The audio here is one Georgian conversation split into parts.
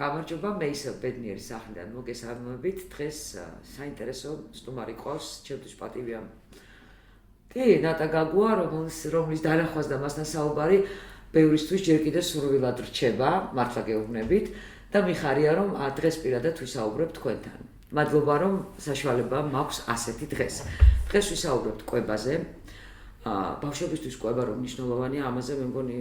გამარჯობა, მე ისევ ბედნიერი სახლიდან მოგესალმებით. დღეს საინტერესო სტუმარი ყავს, ჩემთვის პატივია. კი, ნატა გაგუა, რომლის დანახვას და მასთან საუბარი ბევრისთვის ჯერ კიდევ სურვილად რჩება, მართლა გეუბნებით და მიხარია, რომ დღეს პირადად ვისაუბრებ თქვენთან. მადლობა, რომ საშუალება მაქვს ასეთი დღეს. დღეს ვისაუბრებთ კვებაზე. ბავშვებისთვის კვება რომ მნიშვნელოვანია, ამაზე მე მგონი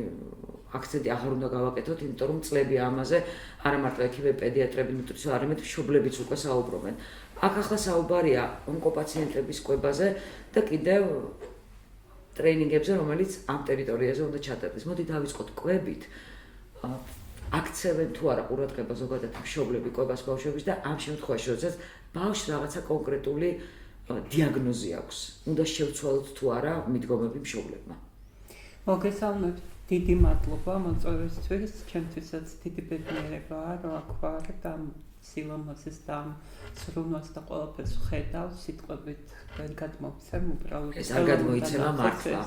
აქცენტი აღარ უნდა გავაკეთოთ, იმიტომ რომ წლები ამაზე არა მარტო ექიმები, პედიატრები, ნუტრიციონალები, არამედ მშობლებიც უკვე საუბრობენ. აქ ახლა საუბარია ონკოპაციენტების კვებაზე და კიდევ ტრეინინგებზე, რომელიც ამ ტერიტორიაზე უნდა ჩატარდეს. მოდი დავიწყოთ კვებით. აქცევენ თუ არა ყურადღება ზოგადად მშობლები კვებას ბავშვების და ამ შემთხვევაში, როდესაც ბავშვს რაღაცა კონკრეტული დიაგნოზი აქვს. უნდა შევცვალოთ თუ არა მიდგომები მშობლებმა. მოგესალმებით. დიდი მადლობა მოწვევისთვის, ჩემთვისაც დიდი ბედნიერებაა, რომ აქ ვარ და სილამაზეს და სრულნას და ყველაფერს ვხედავ, სიტყვებით ვერ გადმოვცემ, უბრალოდ ეს არ გადმოიცემა მართლა.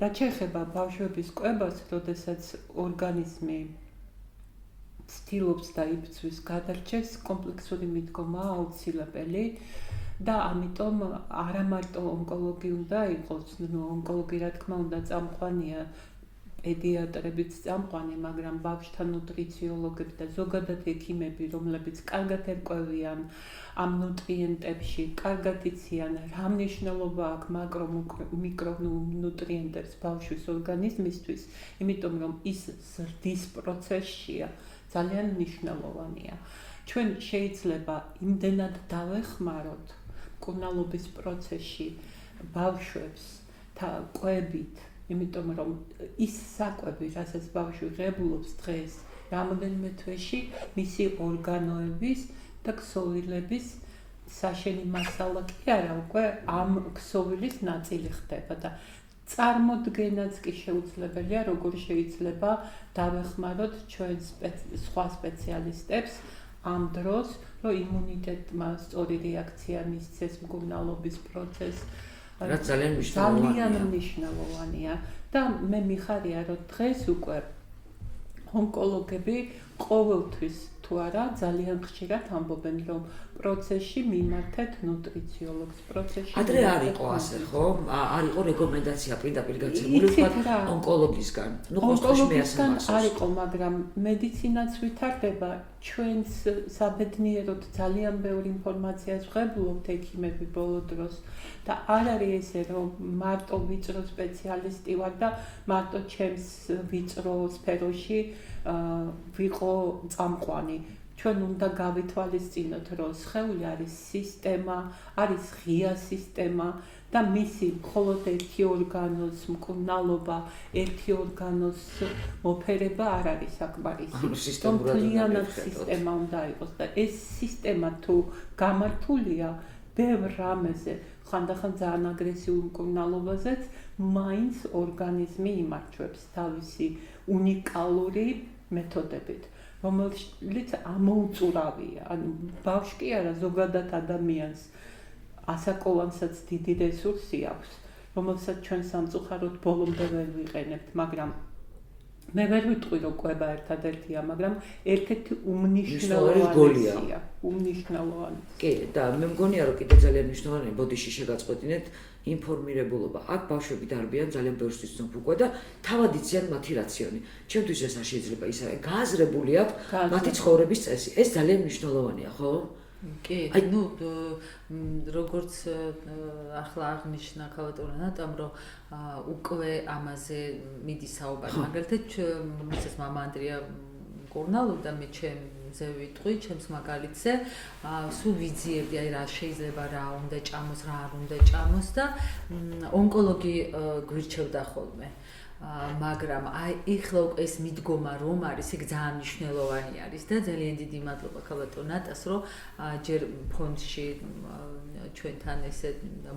რაც შეეხება ბავშვების კვებას, როდესაც ორგანიზმი ცდილობს და იბრძვის გადარჩეს, კომპლექსური მიდგომა აუცილებელი. და ამიტომ არა მარტო ონკოლოგი უნდა იყოს, ონკოლოგი რა თქმა უნდა წამყვანია, პედიატრებიც წამყვანი, მაგრამ ბავშვთა ნუტრიციოლოგები და ზოგადად ექიმები, რომლებიც კარგად ერკვევიან ამ ნუტრიენტებში, კარგად იციან რა მნიშვნელობა აქვს მაკრო მიკრო ნუტრიენტებს ბავშვის ორგანიზმისთვის, იმიტომ რომ ის ზრდის პროცესშია ძალიან მნიშვნელოვანია. ჩვენ შეიძლება იმდენად დავეხმაროთ მკურნალობის პროცესში ბავშვებს კვებით, იმიტომ რომ ის საკვები, რასაც ბავშვი ღებულობს დღეს, რამოდენიმე თვეში მისი ორგანოების და ქსოვილების საშენი მასალა კი არა, უკვე ამ ქსოვილის ნაწილი ხდება და წარმოდგენაც კი შეუძლებელია, როგორ შეიძლება დავეხმაროთ ჩვენ სხვა სპეციალისტებს ამ დროს, რომ იმუნიტეტმა სწორი რეაქცია მისცეს მკურნალობის პროცესს. რაც ძალიან მნიშვნელოვანია და მე მიხარია, რომ დღეს უკვე ონკოლოგები ყოველთვის თუ არა ძალიან ხშირად ამბობენ, რომ პროცესში მიმართეთ ნუტრიციოლოგს, პროცესში. ადრე არ იყო ასე, ხო? არ იყო რეკომენდაცია პირდაპირ გაცემული ონკოლოგისგან. ონკოლოგისგან არ იყო, მაგრამ მედიცინაც ვითარდება, ჩვენს საბედნიეროდ ძალიან ბევრი ინფორმაციას ვღებულობთ ექიმები ბოლო დროს და არ არის ესე, რომ მარტო ვიწრო სპეციალისტი ვარ და მარტო ჩემს ვიწრო სფეროში ვიყო წამყვანი. ჩვენ უნდა გავითვალისწინოთ, რომ სხეული არის სისტემა, არის ღია სისტემა და მისი მხოლოდ ერთი ორგანოს მკურნალობა, ერთი ორგანოს მოფერება არ არის საკმარისი. მთლიანად სისტემა უნდა იყოს და ეს სისტემა თუ გამართულია ბევრ რამეზე, ხანდახან ძალიან აგრესიულ მკურნალობაზეც, მაინც ორგანიზმი იმარჯვებს თავისი უნიკალური მეთოდებით, რომელიც ამოუწურავია. ანუ ბავშვი კი არა, ზოგადად ადამიანს ასაკოვანსაც დიდი რესურსი აქვს, რომელსაც ჩვენ სამწუხაროდ ბოლომდე ვერ ვიყენებთ, მაგრამ მე ვერ ვიტყვი, რომ კვება ერთადერთია, მაგრამ ერთ-ერთი უმნიშვნელოვანესია. კი, და მე მგონია, რომ კიდე ძალიან მნიშვნელოვანია ბოდიში შეგაწყვეტინეთ ინფორმირებულობა. აქ ბავშვები დარბიან ძალიან ბევრს ვიცნობ უკვე და თავად იციან მათი რაციონი. ჩემთვის ეს არ შეიძლება ისე გააზრებული აქვს მათი ცხოვრების წესი. ეს ძალიან მნიშვნელოვანია, ხო? კი, როგორც ახლა აღნიშნა ქალბატონო ნატამ, რომ უკვე ამაზე მიდის საუბარი. მაგალითად, მისაც მამა ანდრია მკურნალობდა, მე ჩემზე ვიტყვი, ჩემს მაგალითზე, სულ ვიძიებდი, აი რა შეიძლება, რა უნდა ჭამოს, რა არ უნდა ჭამოს და ონკოლოგი გვირჩევდა ხოლმე. მაგრამ აი ეხლა უკვე ეს მიდგომა რომ არის, ეგ ძალიან მნიშვნელოვანი არის და ძალიან დიდი მადლობა ქალბატონ ნატას, რომ ჯერ ფონდში ჩვენთან ესე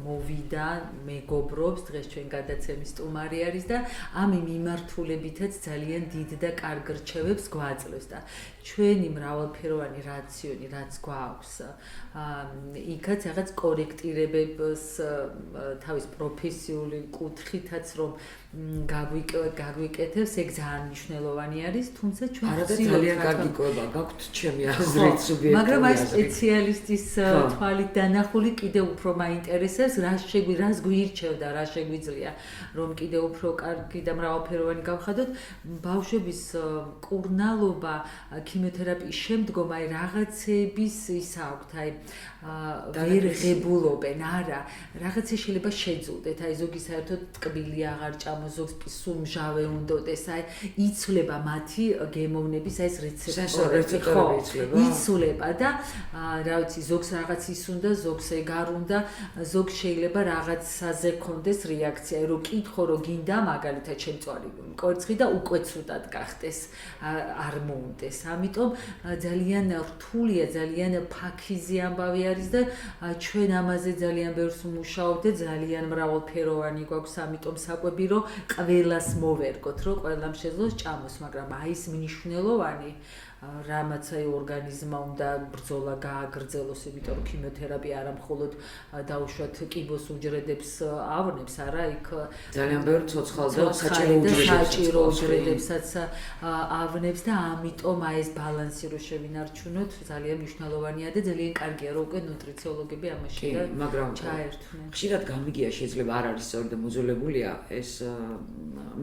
მოვიდა, მეგობრობს, დღეს ჩვენ გადაცემის სტუმარი არის და ამ მიმართულებითაც ძალიან დიდ და კარგ რჩევებს გვაძლევს და ჩვენი მრავალფეროვანი რაციონი, რაც გვაქვს, იქაც რაღაც კორექტირებებს თავის პროფესიული კუთხითაც რომ გაგვიკეთებს, ეგ ძალიან მნიშვნელოვანი არის, თუმცა ჩვენ არადა ძალიან კარგი კვება გაქვთ ჩემი აზრით სუბიექტური. მაგრამ აი სპეციალისტის თვალით დანახული კიდევ უფრო მაინტერესებს, რას გვირჩევდა, რა შეგვიძლია, რომ კიდევ უფრო კარგი და მრავალფეროვანი გავხადოთ. ბავშვების მკურნალობა ქიმიოთერაპიის შემდგომ აი რაღაცების ის აქვთ, აი ვერ ღებულობენ, არა, რაღაცა შეიძლება შეძულდეთ, აი ზოგი საერთოდ ტკბილი აღარ ჭამოს, ზოგს კი სულ მჟავე უნდოდეს, აი იცვლება მათი გემოვნების აი ეს რეცეპტორები, იცვლება და რა ვიცი, ზოგს რაღაც ის უნდა, ზოგს ეგ არ უნდა, ზოგს შეიძლება რაღაცაზე ქონდეს რეაქცია, რომ კითხო, რომ გინდა მაგალითად შემწვარი კვერცხი და უკვე ცუდად გახდეს, არ მოუნდეს. ამიტომ ძალიან რთულია, ძალიან ფაქიზი ამბავი არის და ჩვენ ამაზე ძალიან ბევრს ვმუშაობთ და ძალიან მრავალფეროვანი გვაქვს, ამიტომ საკვები, რომ ყველას მოვერგოთ, რომ ყველამ შეძლოს ჭამოს, მაგრამ აი ეს მნიშვნელოვანი რამაც აი ორგანიზმმა უნდა ბრძოლა გააგრძელოს, იმიტომ რომ ქიმიოთერაპია არა მხოლოდ დაუშვათ კიბოს უჯრედებს ავნებს, არა, იქ ძალიან ბევრ ცოცხალ და საჭირო უჯრედებსაც ავნებს და ამიტომ აი ეს ბალანსი რო შევინარჩუნოთ, ძალიან მნიშვნელოვანია და ძალიან კარგია, რომ უკვე ნუტრიციოლოგები ამაში ჩაერთვნენ. ხშირად გამიგია, შეიძლება არ არის სწორად და მოძველებულია ეს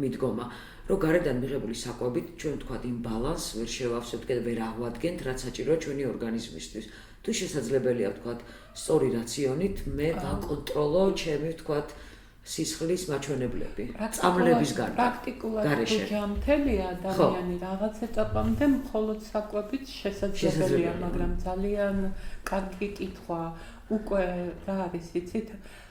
მიდგომა, რომ გარედან მიღებული საკვებით ჩვენ ვთქვათ იმ ბალანსს ვერ შევავსებთ და ვერ აღვადგენთ, რაც საჭიროა ჩვენი ორგანიზმისთვის. თუ შესაძლებელია ვთქვათ სწორი რაციონით მე ვაკონტროლო ჩემი ვთქვათ სისხლის მაჩვენებლები, წამლების გარდა. პრაქტიკულად ჯამთელი ადამიანი რაღაც ეტაპამდე მხოლოდ საკვებით შესაძლებელია, მაგრამ ძალიან კარგი კითხვა უკვე რა არის, იცით?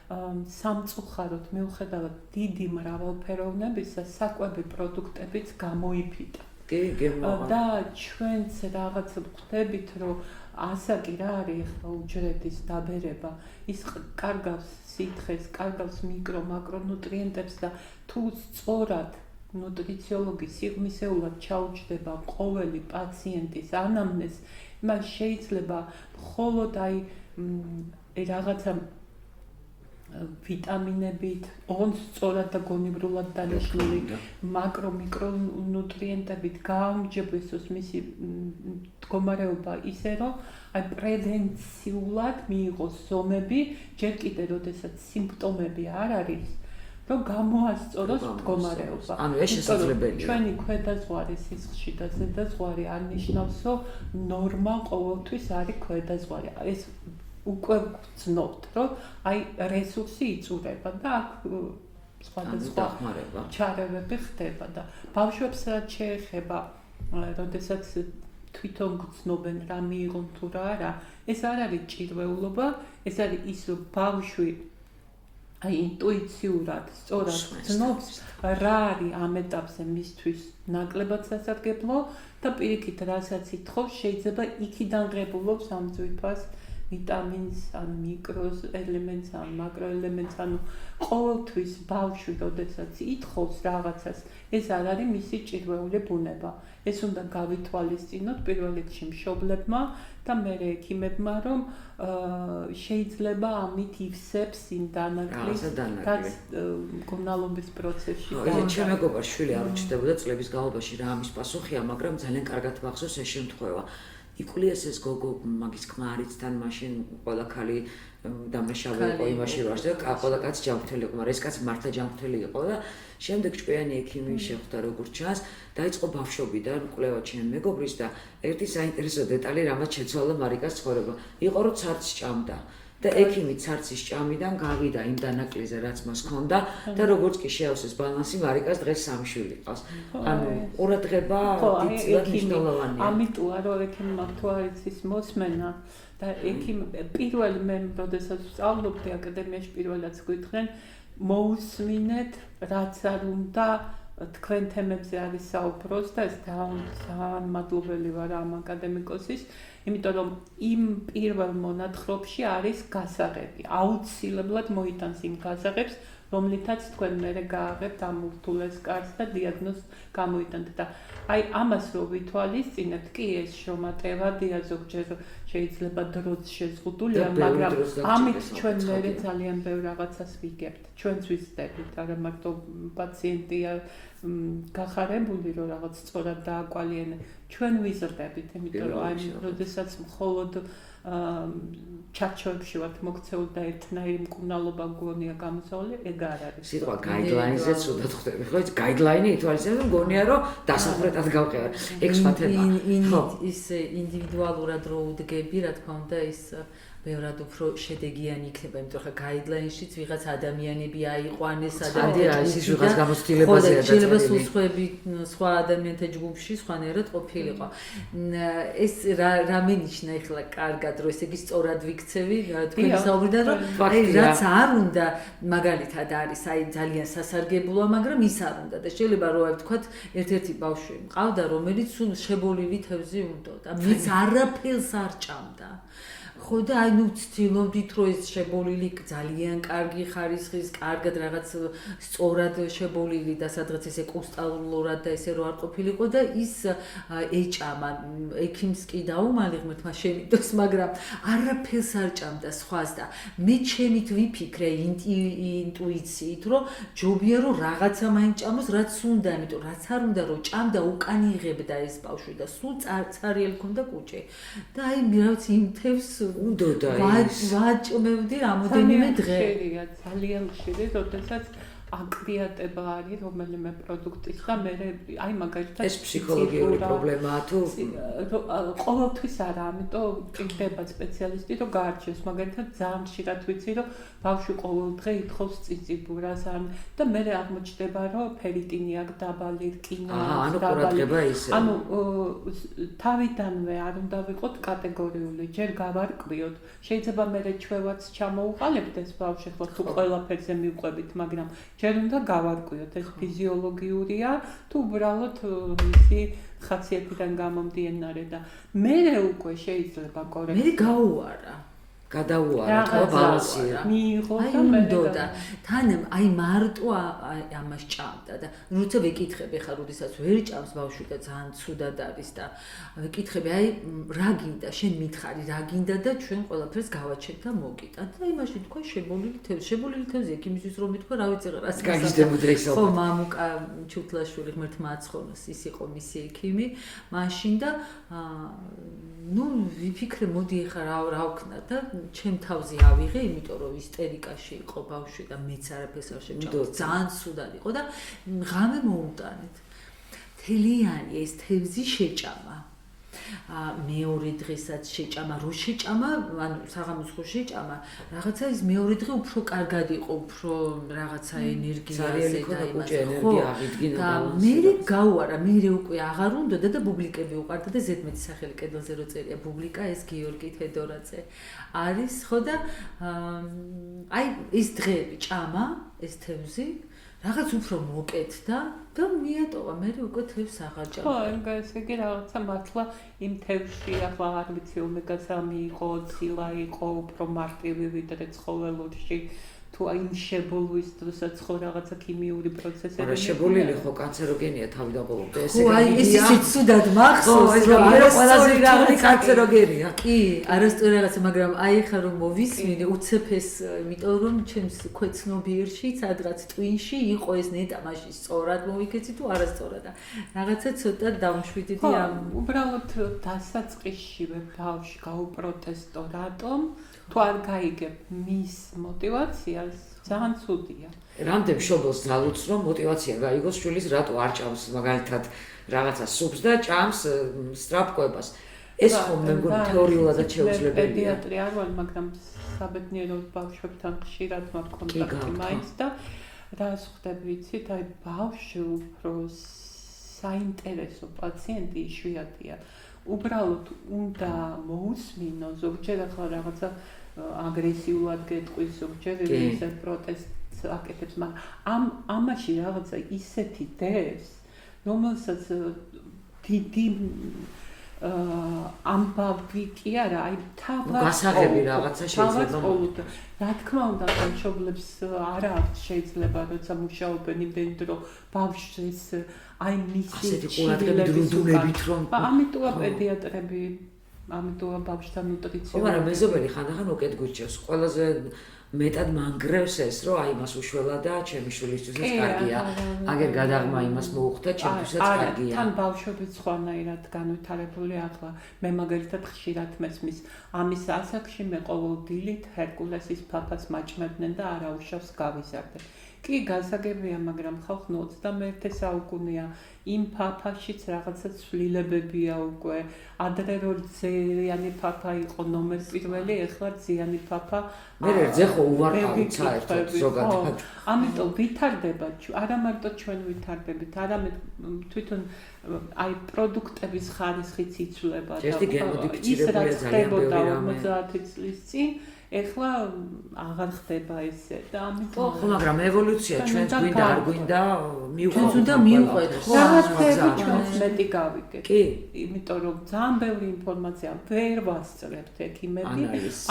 სამწუხაროდ მიუხედავად დიდი მრავალფეროვნებისა, საკვები პროდუქტებიც გამოიფიტა. და ჩვენც რაღაც ხვდებით, რომ ასაკი რა არის ახლა უჯრედის დაბერება, ის კარგავს სითხეს, კარგავს მიკრო-მაკრონუტრიენტებს და თუ სწორად ნუტრიციოლოგი სიღრმისეულად ჩაუჯდება ყოველი პაციენტის ანამნეზს, მას შეიძლება მხოლოდ აი რაღაცა ვიტამინებით, ოღონდ სწორად და გონივრულად დანიშნული მაკრო-მიკრონუტრიენტებით გააუმჯობესოს მისი მდგომარეობა ისე, რომ აი პრევენციულად მიიღოს ზომები, ჯერ კიდევ როდესაც სიმპტომები არ არის, რომ გამოასწოროს მდგომარეობა. ანუ ეს შესაძლებელია. ჩვენი ქვედაზღვარი სისხლში და ზედაზღვარი არ ნიშნავს, რომ ნორმა ყოველთვის არის ქვედაზღვარი. ეს უკვე ვცნობთ, რომ აი რესურსი იწურება და აქ სხვადასხვა ჩარევები ხდება და ბავშვებს რაც შეეხება, როდესაც თვითონ გრძნობენ რა მიიღონ თუ რა არა, ეს არ არის ჭირვეულობა, ეს არის ის, რომ ბავშვი აი ინტუიციურად სწორად გრძნობს რა არის ამ ეტაპზე მისთვის ნაკლებად სასარგებლო და პირიქით რასაც ითხოვს, შეიძლება იქიდან ღებულობს ამ ძვირფას ვიტამინს, ან მიკროს ელემენტს, ან მაკროელემენტს, ანუ ყოველთვის ბავშვი, როდესაც ითხოვს რაღაცას, ეს არ არის მისი ჭირვეული ბუნება. ეს უნდა გავითვალისწინოთ პირველ რიგში მშობლებმა და მერე ექიმებმა, რომ შეიძლება ამით ივსებს იმ დანაკლისს, რაც მკურნალობის პროცესში. ჩემ მეგობარ შვილი არ უჩნდებოდა წლების განმავლობაში რა ამის პასუხია, მაგრამ ძალიან კარგად მახსოვს ეს შემთხვევა. იკულიეს ეს გოგო მაგის ქმარიც თან მაშინ ყველა ქალი დამნაშავე იყო იმაში რომ და ყველა კაცი ჯანმრთელი იყო, მაგრამ ეს კაცი მართლა ჯანმრთელი იყო და შემდეგ ჭკვიანი ექიმი შეხვდა როგორც ჩანს, დაიწყო ბავშვობიდან კვლევა ჩემ მეგობრის და ერთი საინტერესო დეტალი რამაც შეცვალა მარიკას ცხოვრება. იყო რომ ცარცს ჭამდა. და ექიმი ცარცის ჭამიდან გავიდა იმ დანაკლისზე, რაც მას ჰქონდა და როგორც კი შეავსეს ბალანსი, მარიკას დღეს 3 შვილი ყავს. ანუ ყურადღება დიდწილად მნიშვნელოვანია. ამიტოა რომ ექიმმა თუ არის ის მოსმენა და ექიმ პირველი მე როდესაც სწავლობდი აკადემიაში პირველად გითხრენ, მოусმინეთ რაც არ უნდა თქვენ თემებზე არის საუბროს და ეს ძალიან მადლობელი ვარ ამ აკადემიკოსის, იმიტომ რომ იმ პირველ მონათხრობში არის გასაღები. აუცილებლად მოიტანს იმ გასაღებს, რომლითაც თქვენ მერე გააღებთ ამ ურთულეს კარს და დიაგნოზს გამოიტანთ და აი ამას რო ვითვალისწინებთ კი ეს შრომატევადია ზოგჯერ შეიძლება დროც შეზღუდულია მაგრამ ამით ჩვენ მერე ძალიან ბევრ რაღაცას ვიგებთ ჩვენც ვიზრდებით არა მარტო პაციენტია გახარებული რომ რაღაც სწორად დააკვალიენე ჩვენ ვიზრდებით იმიტომ რომ აი როდესაც მხოლოდ ჩარჩოებში ვართ მოქცეული და ერთნაირი მკურნალობა გონია გამოსავალი ეგ არ არის სიტყვა guideline-ზე ცუდად ხვდები ხო ეს guideline-ი ითვალისწინებს რომ გონია რომ დასახვრეტად გავყევარ ეგ სხვა თემა ის ინდივიდუალურად რო უდგები რა თქმა უნდა ის ბევრად უფრო შედეგიანი იქნება, იმიტომ რომ guideline-შიც ვიღაც ადამიანები აიყვანეს, ადამიანები ის ვიღაც გამოცდილებაზეა შეიძლება სხვა ადამიანთა ჯგუფში სხვანაირად ყოფილიყო. ეს რა მენიშნა ეხლა კარგად, რომ ესე იგი სწორად ვიქცევი თქვენი საუბრიდან, რომ აი რაც არ უნდა მაგალითად არის, აი ძალიან სასარგებლოა, მაგრამ ის არ უნდა და შეიძლება რომ აი ვთქვათ, ერთ-ერთი ბავშვი მყავდა, რომელიც სულ შებოლილი თევზი უნდოდა, მის არაფერს არ ჭამდა. ხო და აი ნუ ვცდილობდით რომ ეს შებოლილი ძალიან კარგი ხარისხის, კარგად რაღაც სწორად შებოლილი და სადღაც ესე კრისტალურად და ესე რო არ ყოფილიყო და ის ეჭამა ექიმს კი დაუმალი ღმერთმა შემიდოს, მაგრამ არაფერს არ ჭამდა სხვას და მე ჩემით ვიფიქრე ინტუიციით რომ ჯობია რომ რაღაცა მაინც ჭამოს, რაც უნდა, იმიტომ რაც არ უნდა რომ ჭამდა უკან იღებდა ეს ბავშვი და სულ цаრიელი ქონდა კუჭი. და აი მე რა ვიცი იმ თევს უნდოდა ის ვაჭმევდი რამოდენიმე დღე. ძალიან ხშირი, როდესაც აკრიატება არის რომელიმე პროდუქტის და მე აი მაგალითად ეს ფსიქოლოგიური პრობლემაა თუ ყოველთვის არა, ამიტომ ჭირდება სპეციალისტი რომ გაარჩიოს, მაგალითად ძალიან ხშირად ვიცი რომ ბავშვი ყოველ დღე ითხოვს წიწიბურას და მე აღმოჩნდება რომ ფერიტინი აქვს დაბალი, რკინა აქვს დაბალი. ანუ თავიდანვე არ უნდა ვიყოთ კატეგორიული, ჯერ გავარკვიოთ. შეიძლება მე ჩვევაც ჩამოუყალიბდეთ ეს ბავშვი, ხო თუ ყველაფერზე მივყვებით, მაგრამ ჯერ უნდა გავარკვიოთ ეს ფიზიოლოგიურია თუ უბრალოდ ისი ხასიათიდან გამომდინარე და მე უკვე შეიძლება კორექტ მე გაუარა გადაუარა ხო ბალანსია მიიღო და მე და თან აი მარტო ამას ჭამდა და როცა ვეკითხები ხა როდესაც ვერ ჭამს ბავშვი და ძალიან ცუდად არის და ვეკითხები აი რა გინდა შენ მითხარი რა გინდა და ჩვენ ყველაფერს გავაჩერთ და მოკიტანთ და იმაში თქვა შებოლილი თევზი ექიმისთვის რომ მithქვა რა ვიცი რას გაგიჟდებოდა ეს ხო მამუკა ჩუთლაშვილი ღმერთმა აცხოვნოს ის იყო მისი ექიმი მაშინ და ნუ ვიფიქრე მოდი ეხა რა ვქნა და ჩემ თავზე ავიღე, იმიტომ რომ ისტერიკაში იყო ბავშვი და მეც არაფერს არ შეჭამდა. ძალიან ცუდად იყო და ღამე მოუტანეთ. თელიანი ეს თევზი შეჭამა. მეორე დღესაც შეჭამა, რო შეჭამა, ანუ საღამოს ხო შეჭამა, რაღაცა ის მეორე დღე უფრო კარგად იყო, უფრო რაღაცა ენერგიაზე და იმას. ენერგია აღიდგინა ბალანსი. მე გაუარა, მე უკვე აღარ უნდოდა და ბუბლიკები უყარდა და ზედმეტი სახელი კედელზე რო წერია ბუბლიკა, ეს გიორგი თედორაძე არის, ხო და აი ეს დღეები ჭამა, ეს თევზი რაღაც უფრო მოკეთდა და მიატოვა მე უკვე თევზს აღარ ჭამდა. ხო, ესე იგი რაღაცა მართლა იმ თევზში ახლა არ ვიცი ომეგა-3 იყო, ცილა იყო, უფრო მარტივი ვიდრე ცხოველურში. თუ აი შებოლვის დროსაც ხო რაღაცა ქიმიური პროცესები არა შებოლილი ხო კანცეროგენია თავიდან ყოველდღე ესე იგი აი ეს ცუდად მახსოვს რომ ყველაზე რაღლი კანცეროგენია კი არასწორი რაღაცა მაგრამ აი ხა რომ მოვისმინე უცეფეს იმიტომ რომ ჩემს ქვეცნობიერში სადღაც ტვინში იყო ეს ნეტა მაშინ სწორად მოვიქეცი თუ არასწორად და რაღაცა ცოტა დავმშვიდდი ამ უბრალოდ დასაწყისშივე ბავშვი გაუპროტესტო რატომ თუ არ გაიგებ მის მოტივაციას ძალიან ცუდია. რამდენ მშობელს ძალუძს რომ მოტივაცია გაიგოს შვილის რატო არ ჭამს მაგალითად რაღაცა სუპს და ჭამს სტრაპკოებას. ეს ხომ მე მგონი თეორიულადაც შეუძლებელია. პედიატრი არ ვარ, მაგრამ საბედნიერო ბავშვებთან ხშირად მაქვს კონტაქტი მაინც და რას ხვდები ვიცით, აი ბავშვი უფრო საინტერესო პაციენტი იშვიათია. უბრალოდ უნდა მოусმინო ზოგჯერ ახლა რაღაცა აგრესიულად გეტყვის ზოგჯერ ეს პროტესტს აკეთებს, მაგრამ ამაში რაღაცა ისეთი დევს, რომელსაც დიდი ამბავი კი არა, აი თავად გასაღები რაღაცა შეიძლება. რა თქმა უნდა, მშობლებს არ აქვს შეიძლება როცა მუშაობენ იმდენ დრო ბავშვს აი მისი ასეთი ყურადღებით რუდუნებით რომ ამიტომა პედიატრები ამიტომა ბავშვთა ნუტრიცია. მაგრამ მეზობელი ხანდახან უკეთ გუჩევს. ყველაზე მეტად მანგრევს ეს, რომ აი მას უშველა და ჩემი შვილისთვისაც კარგია. აგერ გადაღმა იმას მოუხდა, ჩემთვისაც კარგია. თან ბავშვებიც ხვანაირად განვითარებული ახლა. მე მაგალითად ხშირად მესმის ამის ასაკში მე ყოველ დილით ჰერკულესის ფაფას მაჭმევდნენ და არაუშავს გავიზარდე. კი გასაგებია, მაგრამ ხალხი 21 საუკუნეა იმ ფაფაშიც რაღაცა ცვლილებებია უკვე. ადრე რო ძიანი ფაფა იყო ნომერ პირველი, ეხლა ძიანი ფაფა მე რძე ხო უარყავთ საერთოდ ზოგადად. ამიტომ ვითარდება, არა მარტო ჩვენ ვითარდებით, არამედ თვითონ აი პროდუქტების ხარისხიც იცვლება და ის რაც ხდებოდა 50 წლის წინ ეხლა აღარ ხდება ესე და ამიტომ ხო, მაგრამ ევოლუცია ჩვენს გვინდა არ გვინდა მივყვეთ. ჩვენს უნდა მივყვეთ, ხო, რაღაცები ჩვენს მეტი გავიგეთ. კი, იმიტომ რომ ძალიან ბევრი ინფორმაცია ვერ ვასწრებთ ექიმები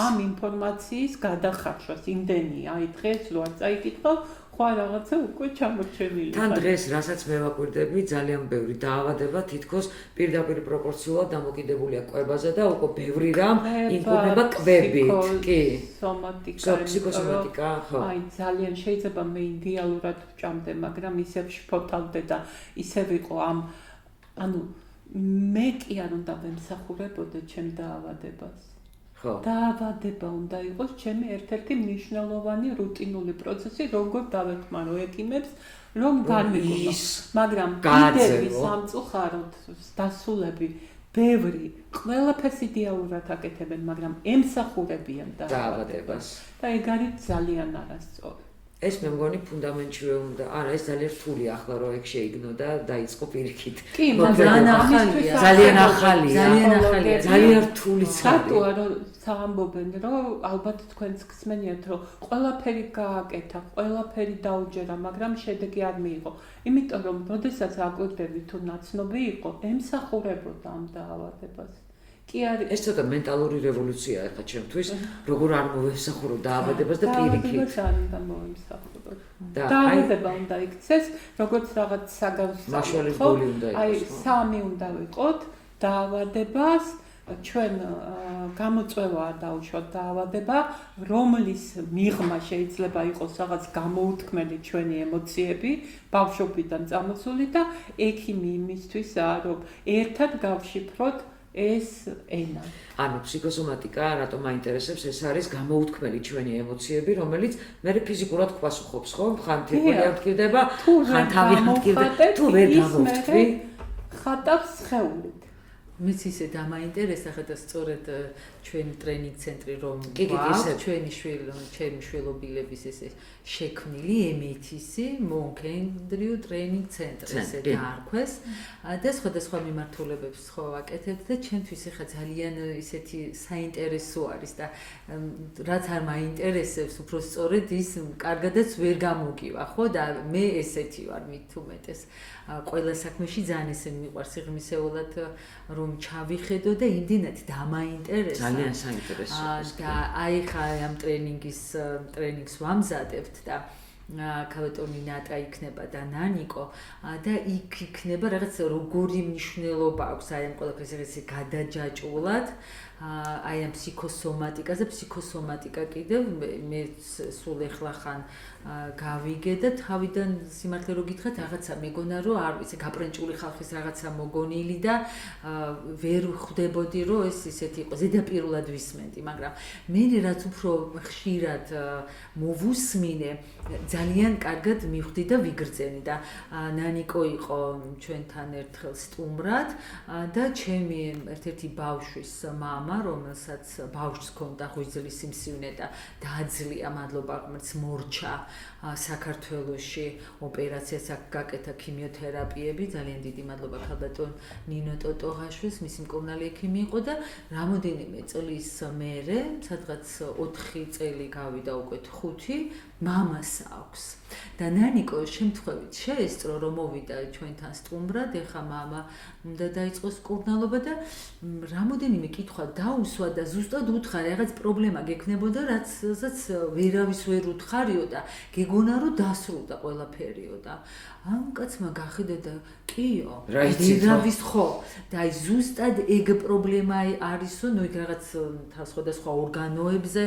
ამ ინფორმაციის გადახარშვას იმდენი, აი დღეს რო არ წაიკითხავ ხო რაღაცა უკვე ჩამორჩენილი. თან დღეს რასაც მე ვაკვირდები, ძალიან ბევრი დაავადება თითქოს პირდაპირ პროპორციულად დამოკიდებულია კვებაზე და უკვე ბევრი რამ იმყოფება კვებით. კი. ფსიქოსომატიკა, ხო. აი ძალიან შეიძლება მე იდეალურად ვჭამდე, მაგრამ ისევ შფოთავდე და ისევ იყო ამ ანუ მე კი არ უნდა ვემსახურებოდე ჩემ დაავადებას. ხო. დაავადება უნდა იყოს ჩემი ერთ-ერთი მნიშვნელოვანი რუტინული პროცესი, როგორ დავეხმარო ექიმებს, რომ განვიგულოს. მაგრამ კიდევ სამწუხაროდ დასულები ბევრი ყველაფერს იდეალურად აკეთებენ, მაგრამ ემსახურებიან დაავადებას. და ეგ არის ძალიან არასწორი. ეს მე მგონი ფუნდამენტშივე უნდა. არა, ეს ძალიან რთულია ახლა რომ ეგ შეიგნო და დაიწყო პირიქით. კი, ძალიან ახალია. ძალიან რთულიც არის. სატუა რომ საამბობენ რომ ალბათ თქვენც გსმენიათ რომ ყველაფერი გააკეთა, ყველაფერი დაუჯერა, მაგრამ შედეგი არ მიიღო. იმიტომ რომ როდესაც აკვირდები თუ ნაცნობი იყო, ემსახურებოდა ამ დაავადებას. კი არის ეს ცოტა მენტალური რევოლუციაა ახლა ჩემთვის, როგორ არ მოვესახურო დაავადებას და პირიქით. დაავადებას არ უნდა მოვესახურო. დაავადება უნდა იქცეს, როგორც რაღაც საგანსწავლო გული უნდა იყოს. აი, სამი უნდა ვიყოთ დაავადებას, ჩვენ გამოწვევაა დაუშვათ დაავადება, რომლის მიღმა შეიძლება იყოს რაღაც გამოუთქმელი ჩვენი ემოციები, ბავშვობიდან წამოსული და ექიმი იმისთვისაა, რომ ერთად გავშიფროთ ეს ენა. ანუ ფსიქოსომატიკა რატომ მაინტერესებს, ეს არის გამოუთქმელი ჩვენი ემოციები, რომელიც მე ფიზიკურად გვპასუხობს, ხო? ხან თირკმელი აღდგება, ხან თავი აღდგება, თუ ვერ გამოვთქვი, ხატავს სხეულით. მის ისე დამაინტერესა ხა და სწორედ ჩვენი ტრენინგ ცენტრი რომ გვაქვს ჩვენი ჩემი შვილობილების ესე შექმნილი MATC მონკენდრიუ ტრენინგ ცენტრი ესე დაარქვეს და სხვადასხვა მიმართულებებს ხო ვაკეთებთ და ჩემთვის ხა ძალიან ისეთი საინტერესო არის და რაც არ მაინტერესებს უფრო სწორედ ის კარგადაც ვერ გამოგივა ხო და მე ესეთი ვარ მით უმეტეს ყველა საქმეში ძალიან ესე მიყვარს სიღრმისეულად რომ ჩავიხედო და იმდენად დამაინტერესა ძალიან საინტერესოა და აი ხა ამ ტრენინგს ვამზადებთ და ქალბატონი ნატა იქნება და ნანიკო და იქ იქნება რაღაც როგორი მნიშვნელობა აქვს აი ამ ყველაფერს ესე გადაჯაჭვულად აი ამ ფსიქოსომატიკაზე ფსიქოსომატიკა კიდევ მე სულ ეხლა ხან გავიგე და თავიდან სიმართლე რო გითხრათ რაღაცა მეგონა რომ არ ვიცი გაპრენჭული ხალხის რაღაცა მოგონილი და ვერ ხვდებოდი რომ ეს ისეთი იყო ზედაპირულად ვისმენდი მაგრამ მე რაც უფრო ხშირად მოვუსმინე ძალიან კარგად მივხვდი და ვიგრძენი და ნანიკო იყო ჩვენთან ერთხელ სტუმრად და ჩემი ერთ-ერთი ბავშვის მამა რომელსაც ბავშვს ჰქონდა ღვიძლის სიმსივნე და დააძლია მადლობა ღმერთს მორჩა საქართველოში ოპერაციას გაკეთა ქიმიოთერაპიები ძალიან დიდი მადლობა ქალბატონ ნინო ტოტოღაშვილს მისი მკურნალი ექიმი იყო და რამოდენიმე წლის მერე სადღაც 4 წელი გავიდა უკვე 5 მამას აქვს აქვს. და ნანიკო შემთხვევით შეესწრო რომ მოვიდა ჩვენთან სტუმრად, ეხა მამა უნდა დაიწყოს კურნალობა და რამოდენიმე კითხვა დაუსვა და ზუსტად უთხრა რაღაც პრობლემა გექნებოდა, რაცაც ვერავის ვერ უთხარიო და გეგონა რომ დასრულდა ყველაფერიო და ამ კაცმა გახედა და კიო, ვერავის ხო და აი ზუსტად ეგ პრობლემა არისო, ნუ იქ რაღაც სხვადასხვა ორგანოებზე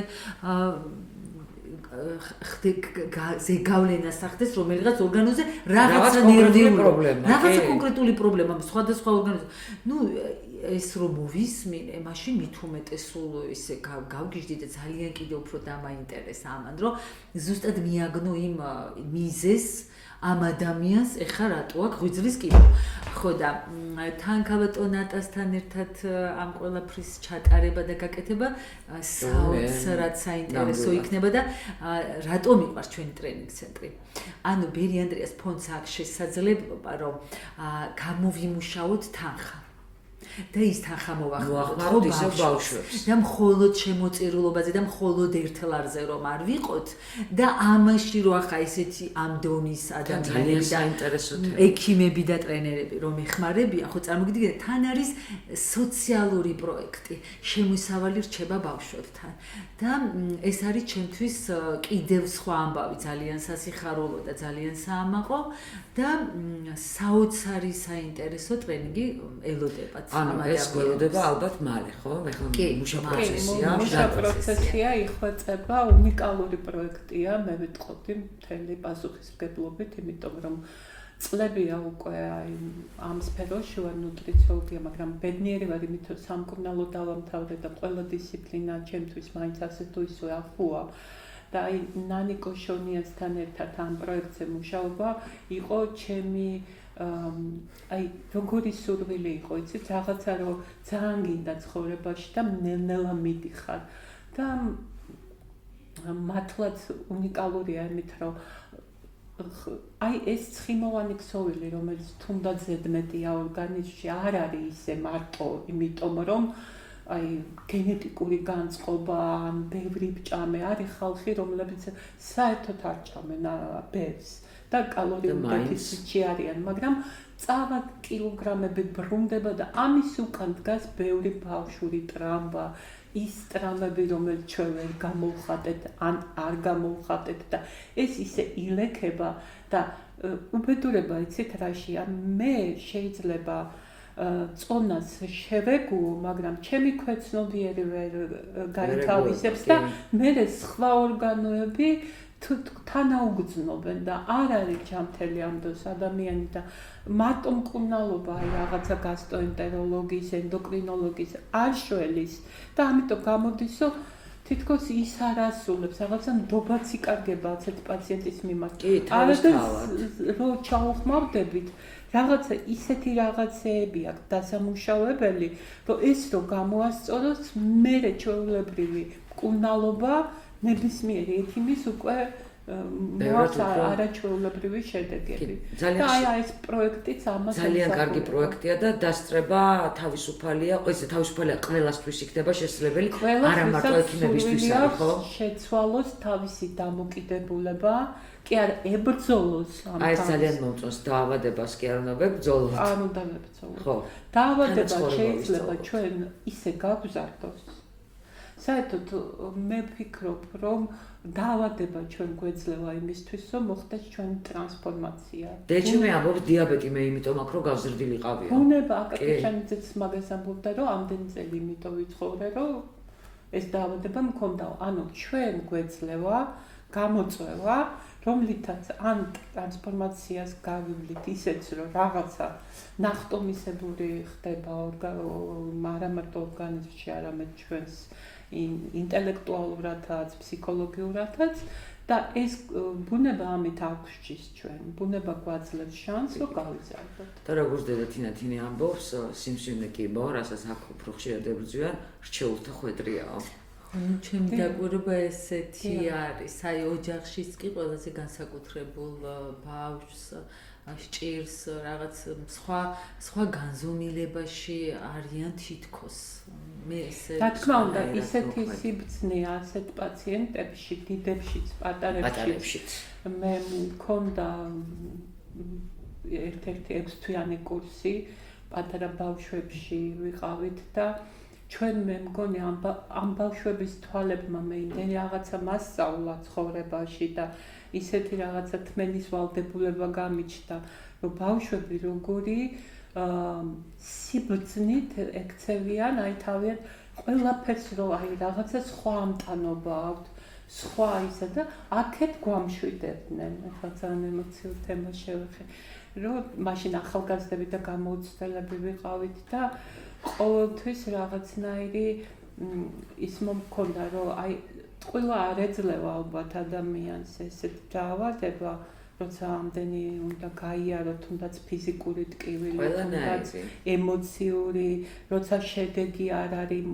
ზეგავლენას ახდენს რომელიღაც ორგანოზე რაღაცა ნერვიული პრობლემა, რაღაცა კონკრეტული პრობლემა სხვადასხვა ორგანოზე. ნუ ეს რომ მოვისმინე, მაშინ მით უმეტესულ ისე გავგიჟდი და ძალიან კიდე უფრო დამაინტერესა ამან, რომ ზუსტად მიაგნო იმ მიზეს ამ ადამიანს ეხა რატო აქვს ღვიძლის კიბო. ხო და თან ქალბატონ ნატასთან ერთად ამ ყველაფრის ჩატარება და გაკეთება საოცრად საინტერესო იქნება და რატო მიყვარს ჩვენი ტრენინგ ცენტრი. ანუ ბერი ანდრიას ფონდს აქვს შესაძლებლობა რომ გამოვიმუშაოთ თანხა. და ის თანხა მოვახმაროთ ისევ ბავშვებს და მხოლოდ შემოწირულობაზე და მხოლოდ ერთ ლარზე რომ არ ვიყოთ და ამაში რომ ახლა ესეთი ამ დონის ადამიანები და ექიმები და ტრენერები რომ ეხმარებიან, ხო წარმოგიდგენთ, თან არის სოციალური პროექტი, შემოსავალი რჩება ბავშვებთან და ეს არის ჩემთვის კიდევ სხვა ამბავი, ძალიან სასიხარულო და ძალიან საამაყო და საოცარი საინტერესო ტრენინგი ელოდებათ. ეს გველოდება ალბათ მალე, ხო? მე მუშა პროცესია. მუშა პროცესია, იხვეწება, უნიკალური პროექტია, მე ვიტყოდი მთელი პასუხისმგებლობით, იმიტომ რომ წლებია უკვე აი ამ სფეროში ვარ ნუტრიციოლოგია, მაგრამ ბედნიერი ვარ, იმიტომ სამკურნალო დავამთავრე და ყველა დისციპლინა ჩემთვის მაინც ასე თუ ისე ახუა. და აი ნანიკო შონიასთან ერთად ამ პროექტზე მუშაობა იყო ჩემი აი როგორი სურვილი იყო, იცით, რაღაცა რომ ძალიან გინდა ცხოვრებაში და ნელ-ნელა მიდიხარ და მართლაც უნიკალურია იმით, რომ აი ეს ცხიმოვანი ქსოვილი, რომელიც თუნდაც ზედმეტია ორგანიზმში, არ არის ისე მარტო, იმიტომ რომ აი გენეტიკური განწყობა, ან ბევრი ბჭამე არის ხალხი, რომლებიც საერთოდ არ ჭამენ ბევს და კალორიულ დეფიციტში არიან, მაგრამ წავა კილოგრამები ბრუნდება და ამის უკან დგას ბევრი ბავშვური ტრამვა, ის ტრამვები, რომელიც ჩვენ ვერ გამოვხატეთ, ან არ გამოვხატეთ და ეს ისე ილექება და უბედურება იცით რაშია, მე შეიძლება წონას შევეგუო, მაგრამ ჩემი ქვეცნობიერი ვერ გაითავისებს და მე სხვა ორგანოები თანაუგრძნობენ და არ არის ჯანმრთელი ამ დროს ადამიანი და მარტო მკურნალობა აი რაღაცა გასტროენტეროლოგის, ენდოკრინოლოგის არ შველის და ამიტომ გამოდის რომ თითქოს ის არ ასრულებს რაღაცა ნდობაც იკარგება ასეთ პაციენტის მიმართ. რო ჩაუხმავდებით რაღაცა ისეთი რაღაცეები აქვს დასამუშავებელი, რომ ეს რო გამოასწოროს, მერე ჩვეულებრივი მკურნალობა ნებისმიერი ექიმის უკვე მოაქვს არაჩვეულებრივი შედეგები. და აი ეს პროექტიც ამას ძალიან კარგი პროექტია და დასწრება თავისუფალია, თავისუფალია ყველასთვის იქნება შესაძლებელი, არა მარტო ექიმებისთვის არის, ხო? შეცვალოს თავისი დამოკიდებულება, კი არა ებრძოლოს ამ აი ეს ძალიან მომწონს, დაავადებას კი არ უნდა ვებრძოლოთ. არ უნდა ვებრძოლოთ. ხო. დაავადება შეიძლება ჩვენ ისე გავგზავნოთ. საერთოდ მე ვფიქრობ, რომ დაავადება ჩვენ გვეძლევა იმისთვის, რომ მოხდეს ჩვენი ტრანსფორმაცია. დეჩმე ამბობს დიაბეტი, მე იმიტომ აქ რო გავზრდილიყავია. ბუნება აკაკიშანიძეც მაგას ამბობდა, რომ ამდენი წელი იმიტომ ვიცხოვრე, რომ ეს დაავადება მქონდა. ანუ ჩვენ გვეძლევა გამოწვევა, რომლითაც ან ტრანსფორმაციას გავივლით ისეც, რომ რაღაცა ნახტომისებური ხდება არა მარტო ორგანიზმში, არამედ ჩვენს ინტელექტუალურადაც, ფსიქოლოგიურადაც და ეს ბუნება ამით აღსჯის ჩვენ. ბუნება გვაძლევს შანსს, რომ გავიზარდოთ. და როგორც დედა თინათინი ამბობს, სიმსივნე კი იყო, რასაც აქ უფრო ხშირად ებრძვიან, რჩეულთა ხვედრიაო. ჩემი დაკვირვება ესეთი არის, აი ოჯახშიც კი ყველაზე განსაკუთრებულ ბავშვს სჭირს რაღაც სხვა განზომილებაში არიან თითქოს მე ესე რა თქმა უნდა ისეთი სიბრძნეა ასეთ პაციენტებში დიდებშიც პატარებშიც მე მქონდა ერთ-ერთი 6 თვიანი კურსი პატარა ბავშვებში ვიყავით და ჩვენ მე მგონი ამ ბავშვების თვალებმა მე იმდენი რაღაცა მასწავლა ცხოვრებაში და ისეთი რაღაცა თმენის ვალდებულება გამიჩნდა რომ ბავშვები როგორი სიბრძნით ექცევიან აი თავიანთ ყველაფერს რომ აი რაღაცა სხვა ამტანობა აქვთ სხვა ისა და აქეთ გვამშვიდებდნენ ახლა ძალიან ემოციურ თემას შევეხე რომ მაშინ ახალგაზრდები და გამოუცდელები ვიყავით და ყოველთვის რაღაცნაირი ის მომქონდა რომ აი ყველა არ ეძლევა ალბათ ადამიანს ესეთ დაავადება როცა ამდენი უნდა გაიაროთ თუნდაც ფიზიკური ტკივილი თუნდაც ემოციური როცა შედეგი არ არის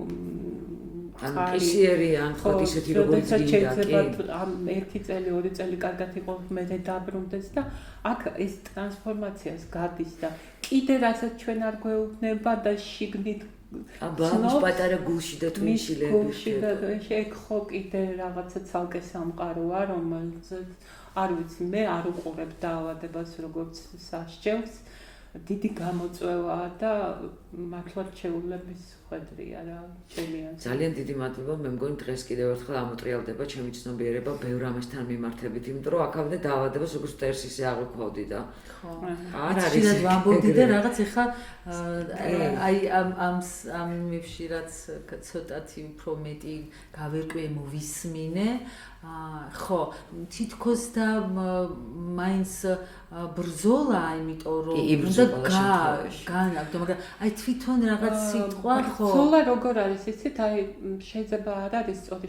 ხარისიერი ან ხო ისეთი როგორც გინდა ამ 1 წელი 2 წელი კარგად იყო მე დაბრუნდეს და აქ ეს ტრანსფორმაციას გადის და კიდე რასაც ჩვენ არ გვეუბნება და შიგნით აბა პატარა გულში და თუ ისილებში და ეგ ხო კიდე რაღაცა ცალკე სამყაროა რომელზეც არ ვიცი მე არ უყურებ დაავადებას როგორც სასჯელს დიდი გამოწვევაა და მართლაც შეულების ხვედრია რა შეიძლება ძალიან დიდი მადლობა მე მგონი დღეს კიდევ ერთხელ ამოტრიალდება ჩემი ცნობიერება ბევრ ამასთან მიმართებით იმიტომ რომ აქამდე დაავადებას როგორც სტრესის აღვქვავდი და ხო არ არის ისე ვამბობდი და რაღაც ეხა აი ამ მივში რაც ცოტათი უფრო მეტი გავერკვე მოვისმინე ხო თითქოს და მაინც ბრძოლა იმიტომ რომ უნდა განაგდო მაგრამ აი თვითონ რაღაც სიტყვა ხო ბრძოლა როგორ არის იცით აი შეიძლება არ არის სწორი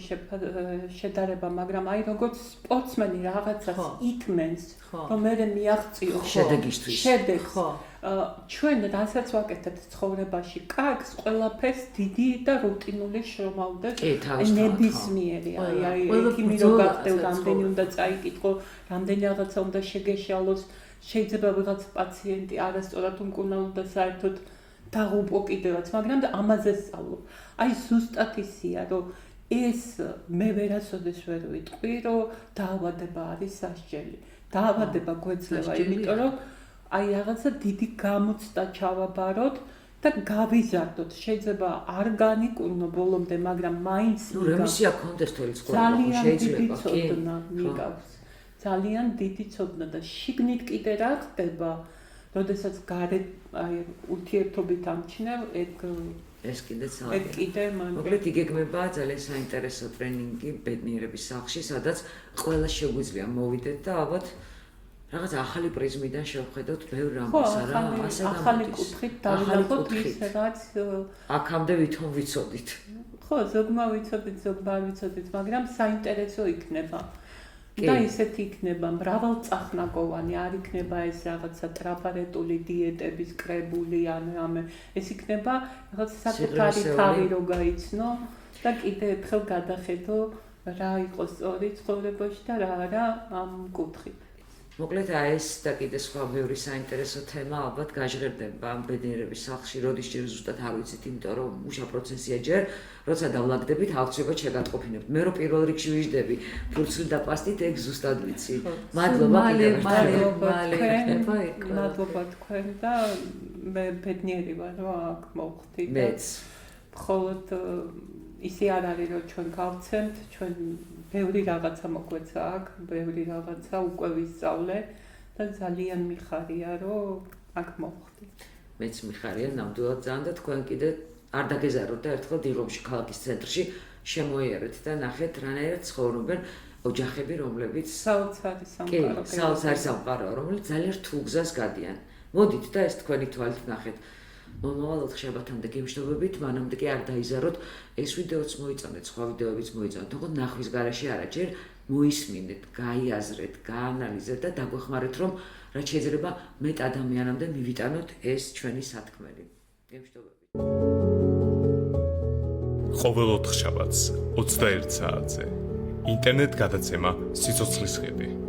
შედარება მაგრამ აი როგორც სპორტსმენი რაღაცას ითმენს რომ მე მიაღწიო შედეგისთვის შედეგს ხო ჩვენ რასაც ვაკეთებთ ცხოვრებაში კარგს ყველაფერს დიდი და რუტინული შრომავდეთ ნებისმიერი აი ექიმი რო გახდე რამდენი უნდა წაიკითხო რამდენი რაღაცა უნდა შეგეშალოს შეიძლება ვიღაც პაციენტი არასწორად უმკურნალო და საერთოდ დაღუპო კიდევაც მაგრამ ამაზე სწავლობ აი ზუსტად ისია რომ ეს მე ვერასოდეს ვერ ვიტყვი რომ დაავადება არის სასჯელი დაავადება გვეძლევა იმიტომ რომ აი რაღაცა დიდი გამოცდა ჩავაბაროთ და გავიზარდოთ შეიძლება არ განიკურნო ბოლომდე მაგრამ მაინც რემისია კონდეს თოლის შეიძლება მიგავს ძალიან დიდი ცოდნა და შიგნით კიდე რა ხდება როდესაც გარეთ აი ურთიერთობით ამჩნევ ეს კიდე მოკლედ იგეგმება ძალიან საინტერესო ტრენინგი ბედნიერების სახლში სადაც ყველა შეგვიძლია მოვიდეთ და ალბათ რაღაც ახალი პრიზმიდან შევხედოთ ბევრ რამეს არა ასე ახალი კუთხით დავინახოთ ის რაც აქამდე ვითომ ვიცოდით ხო ზოგმა ვიცოდით მაგრამ საინტერესო იქნება და ისეთი იქნება მრავალწახნაგოვანი არ იქნება ეს რაღაცა ტრაპარეტული დიეტების კრებული ან რამე ეს იქნება რაღაც საკუთარი თავი რო გაიცნო და კიდე ერთხელ გადახედო რა იყოს სწორი ცხოვრებაში და რა არა ამ კუთხით მოკლედ ეს და კიდე სხვა ბევრი საინტერესო თემა ალბათ გაჟღერდება ამ ბედნიერების სახლში როდის ჯერ ზუსტად არ ვიცით იმიტომ რომ მუშა პროცესია ჯერ როცა დავლაგდებით ავწევად შეგატყობინებთ მე რო პირველ რიგში ვიждები ფურცლი და პასტით ეგ ზუსტად ვიცი მადლობა მადლობა თქვენ და მე ბედნიერი ვარ რომ აქ მოვხდი და მეც მხოლოდ ისე არ არის რომ ჩვენ გავცემთ ჩვენ ბევრი რაღაცა მოგვეცა აქ, ბევრი რაღაცა უკვე ვისწავლე და ძალიან მიხარია, რომ აქ მოვხდი. მეც მიხარია, ნამდვილად ძალიან და თქვენ კიდე არ დაგეზაროთ და ერთხელ დილომში ქალაქის ცენტრში შემოიარეთ და ნახეთ რანაირად ცხოვრობენ ოჯახები, რომლებიც საოცარი სამყარო, რომელიც ძალიან რთულ გზას გადიან. მოდით და ეს თქვენი თვალით ნახეთ. მომავალ ოთხშაბათამდე გემშვიდობებით, მანამდე კი არ დაიზაროთ, ეს ვიდეოც მოიწონეთ, სხვა ვიდეოებიც მოიწონეთ, თუმცა ნახვის გარეშე არაჯერ მოისმინეთ, გაიაზრეთ, გაანალიზეთ და დაგვეხმარეთ, რომ რაც შეიძლება მეტ ადამიანამდე მივიტანოთ ეს ჩვენი სათქმელი. გემშვიდობებით. ყოველ ოთხშაბათს 21 საათზე ინტერნეტ გადაცემა სიცოცხლის ხედი.